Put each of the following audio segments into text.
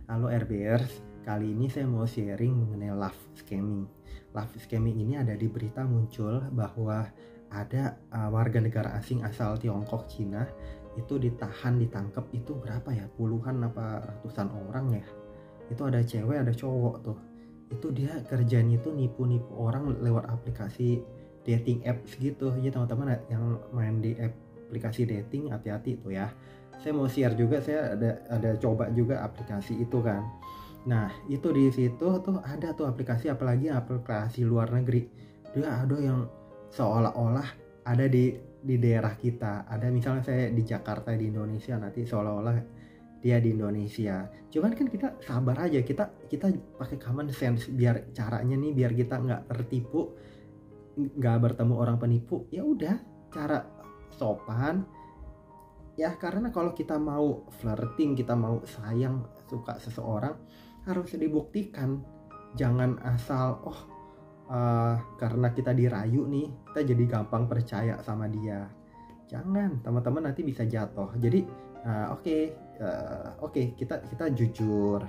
Halo RBers, kali ini saya mau sharing mengenai love scamming. Love scamming ini ada di berita muncul bahwa ada warga negara asing asal Tiongkok, Cina itu ditangkap itu berapa ya? Puluhan apa ratusan orang ya? Itu ada cewek, ada cowok tuh. Itu dia kerjanya itu nipu-nipu orang lewat aplikasi dating apps gitu. Jadi teman-teman yang main di aplikasi dating hati-hati tuh ya. Saya mau share juga, saya ada coba juga aplikasi itu kan. Nah itu di situ tuh ada tuh aplikasi, apalagi aplikasi luar negeri. Dia ada yang seolah-olah ada di daerah kita. Ada misalnya saya di Jakarta di Indonesia, nanti seolah-olah dia di Indonesia. Cuman kan kita sabar aja, kita pakai common sense biar caranya nih, biar kita nggak tertipu, nggak bertemu orang penipu. Ya udah, cara sopan ya, karena kalau kita mau flirting, kita mau sayang, suka seseorang, harus dibuktikan. Jangan asal karena kita dirayu nih, kita jadi gampang percaya sama dia. Jangan, teman-teman, nanti bisa jatuh. Jadi oke, kita jujur,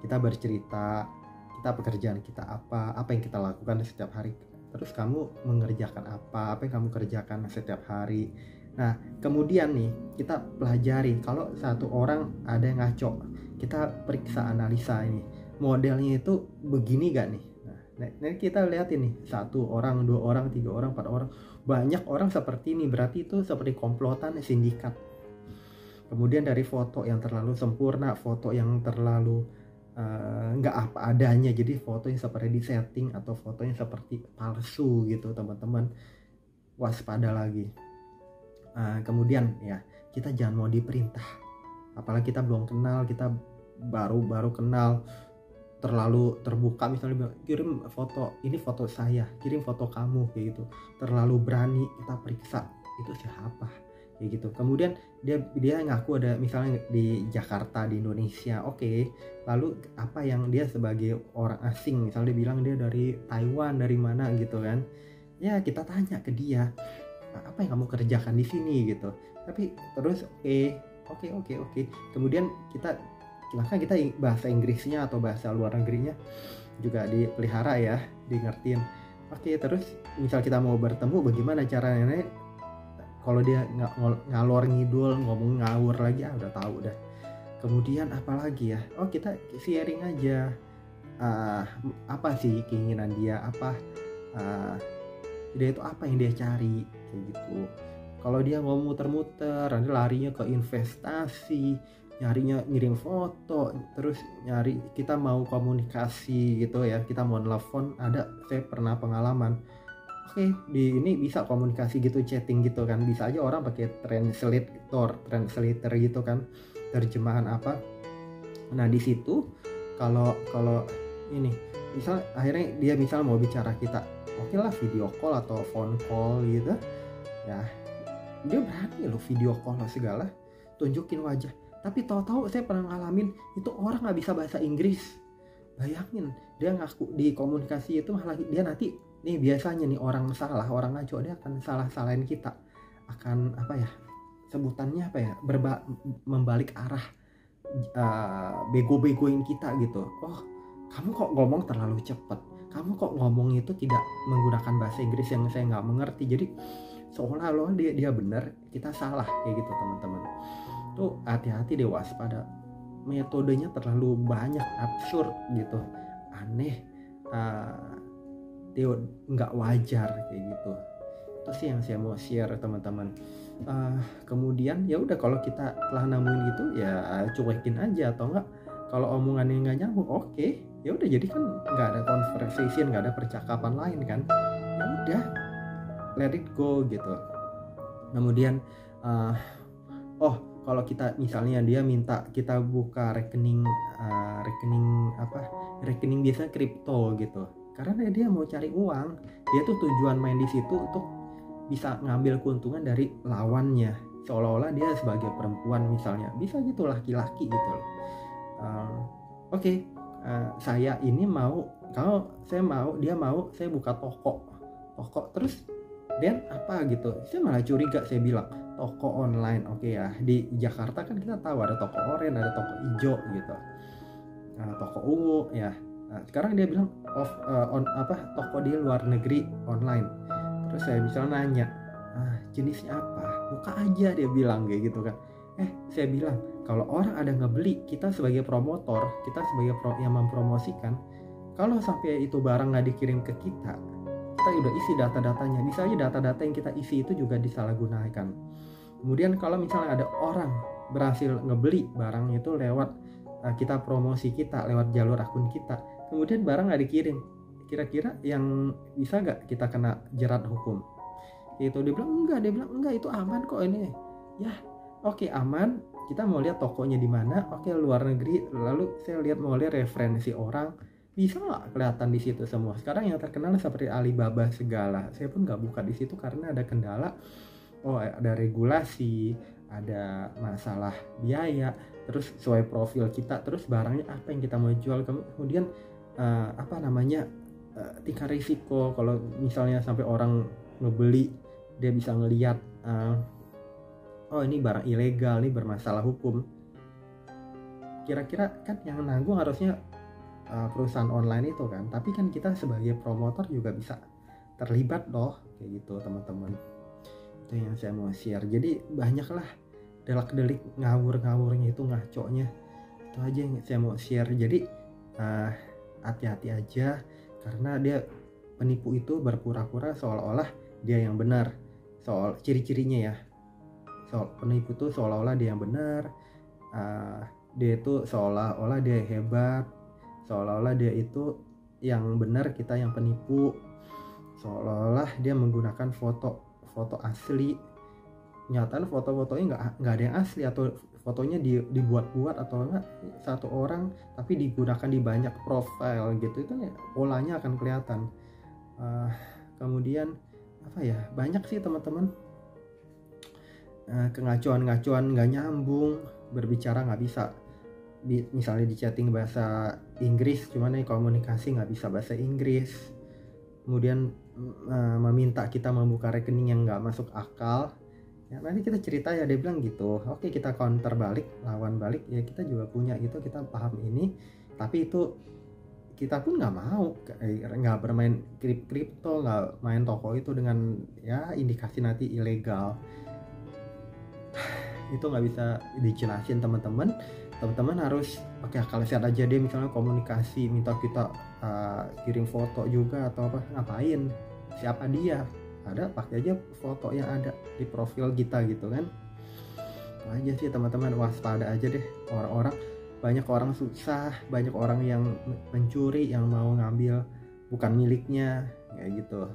kita bercerita, kita pekerjaan kita apa yang kita lakukan setiap hari. Terus kamu mengerjakan apa yang kamu kerjakan setiap hari. Nah, kemudian nih kita pelajari kalau satu orang ada yang ngaco, kita periksa, analisa ini modelnya itu begini gak nih. Nah kita lihat ini, 1 orang, 2 orang, 3 orang, 4 orang, banyak orang seperti ini, berarti itu seperti komplotan sindikat. Kemudian dari foto yang terlalu sempurna, foto yang terlalu nggak apa adanya, jadi foto yang seperti disetting atau foto yang seperti palsu gitu, teman-teman waspada lagi. Kemudian ya, kita jangan mau diperintah, apalagi kita belum kenal, kita baru kenal, terlalu terbuka, misalnya kirim foto, ini foto saya, kirim foto kamu, kayak gitu. Terlalu berani, kita periksa itu siapa, kayak gitu. Kemudian dia ngaku ada misalnya di Jakarta di Indonesia, oke. Lalu apa yang dia sebagai orang asing, misalnya dia bilang dia dari Taiwan, dari mana gitu kan, ya kita tanya ke dia, apa yang kamu kerjakan di sini gitu. Tapi terus oke. Kemudian kita bahasa Inggrisnya atau bahasa luar negerinya juga dipelihara ya, di ngertiin. Oke, terus misal kita mau bertemu, bagaimana caranya? Kalau dia ngalor ngidul, ngomong ngawur lagi, udah tahu dah. Kemudian apalagi ya? Kita sharing aja, apa sih keinginan dia, dia itu apa yang dia cari, kayak gitu. Kalau dia mau muter-muter, nanti larinya ke investasi, nyarinya ngirim foto, terus nyari kita mau komunikasi gitu ya, kita mau nelfon, saya pernah pengalaman. Di ini bisa komunikasi gitu, chatting gitu kan, bisa aja orang pakai translator gitu kan, terjemahan apa. Nah di situ kalau ini misal akhirnya dia misal mau bicara kita, oke lah video call atau phone call gitu ya, dia berani loh video call segala, tunjukin wajah. Tapi tahu-tahu saya pernah ngalamin itu orang nggak bisa bahasa Inggris. Bayangin, dia ngaku di komunikasi itu, malah dia nanti nih, biasanya nih orang ngaco, dia akan salahin kita, akan sebutannya membalik arah, bego-begoin kita gitu. Kamu kok ngomong terlalu cepat, kamu kok ngomong itu tidak menggunakan bahasa Inggris yang saya nggak mengerti. Jadi seolah-olah dia benar, kita salah, kayak gitu teman-teman. Tuh hati-hati deh, waspada. Metodenya terlalu banyak, absurd gitu, aneh, nggak wajar, kayak gitu. Itu sih yang saya mau share teman-teman. Kemudian ya udah, kalau kita telah nemuin gitu ya cuekin aja, atau enggak kalau omongannya nggak nyambung, oke, ya udah, jadi kan nggak ada conversation, nggak ada percakapan lain kan, ya udah, let it go gitu. Kemudian kalau kita misalnya dia minta kita buka rekening biasanya kripto gitu, karena dia mau cari uang, dia tuh tujuan main di situ untuk bisa ngambil keuntungan dari lawannya, seolah-olah dia sebagai perempuan misalnya, bisa gitu, laki-laki gitu loh. Saya ini mau, dia mau saya buka toko, terus dan apa gitu, saya malah curiga, saya bilang toko online, oke ya, di Jakarta kan kita tahu ada toko oranye, ada toko hijau gitu. toko ungu ya. Sekarang dia bilang toko di luar negeri online. Terus saya misalnya nanya, jenisnya apa, buka aja, dia bilang kayak gitu kan. Saya bilang kalau orang ada ngebeli, kita sebagai promotor, kita sebagai yang mempromosikan, kalau sampai itu barang nggak dikirim ke kita udah isi data-datanya, bisa aja data-data yang kita isi itu juga disalahgunakan. Kemudian kalau misalnya ada orang berhasil ngebeli barang itu lewat kita promosi kita lewat jalur akun kita, kemudian barang nggak dikirim, kira-kira yang bisa nggak kita kena jerat hukum? Itu dia bilang enggak, itu aman kok ini. Ya, oke, aman. Kita mau lihat tokonya di mana? Oke, luar negeri. Lalu saya mau lihat referensi orang, bisa nggak kelihatan di situ semua? Sekarang yang terkenal seperti Alibaba segala, saya pun nggak buka di situ karena ada kendala. Ada regulasi, ada masalah biaya, terus sesuai profil kita, terus barangnya apa yang kita mau jual, kemudian tingkat risiko kalau misalnya sampai orang ngebeli, dia bisa ngelihat ini barang ilegal, ini bermasalah hukum. Kira-kira kan yang nanggung harusnya perusahaan online itu kan, tapi kan kita sebagai promotor juga bisa terlibat loh, kayak gitu teman-teman. Itu yang saya mau share. Jadi banyaklah delak-delik ngawur-ngawurnya itu, ngaconya itu aja yang saya mau share. Jadi hati-hati aja, karena dia penipu itu berpura-pura seolah-olah dia yang benar. Soal ciri-cirinya ya, soal penipu itu seolah-olah dia yang benar, dia itu seolah-olah dia hebat, seolah-olah dia itu yang benar, kita yang penipu, seolah-olah dia menggunakan foto asli. Nyatanya foto-fotonya nggak ada yang asli, atau fotonya dibuat-buat, atau enggak satu orang tapi digunakan di banyak profil gitu. Itu ya, polanya akan kelihatan. Kemudian banyak sih teman-teman, kengacuan-ngacuan nggak nyambung, berbicara nggak bisa, misalnya di chatting bahasa Inggris, cuman komunikasi nggak bisa bahasa Inggris. Kemudian meminta kita membuka rekening yang nggak masuk akal. Ya, nanti kita cerita ya, dia bilang gitu. Oke, kita counter balik, lawan balik, ya kita juga punya gitu, kita paham ini, tapi itu kita pun nggak mau, nggak bermain kripto, nggak main toko itu dengan ya indikasi nanti ilegal. Itu nggak bisa dijelasin teman-teman harus pakai akal sehat aja. Dia misalnya komunikasi minta kita kirim foto juga atau apa, ngapain, siapa dia, ada pakai aja foto yang ada di profil kita gitu kan. Itu aja sih teman-teman, waspada aja deh orang-orang. Banyak orang susah, banyak orang yang mencuri, yang mau ngambil bukan miliknya kayak gitu.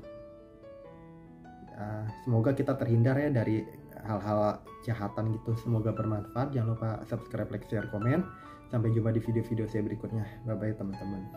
Semoga kita terhindar ya dari hal-hal kejahatan gitu. Semoga bermanfaat. Jangan lupa subscribe, like, share, komen. Sampai jumpa di video-video saya berikutnya. Bye bye teman-teman.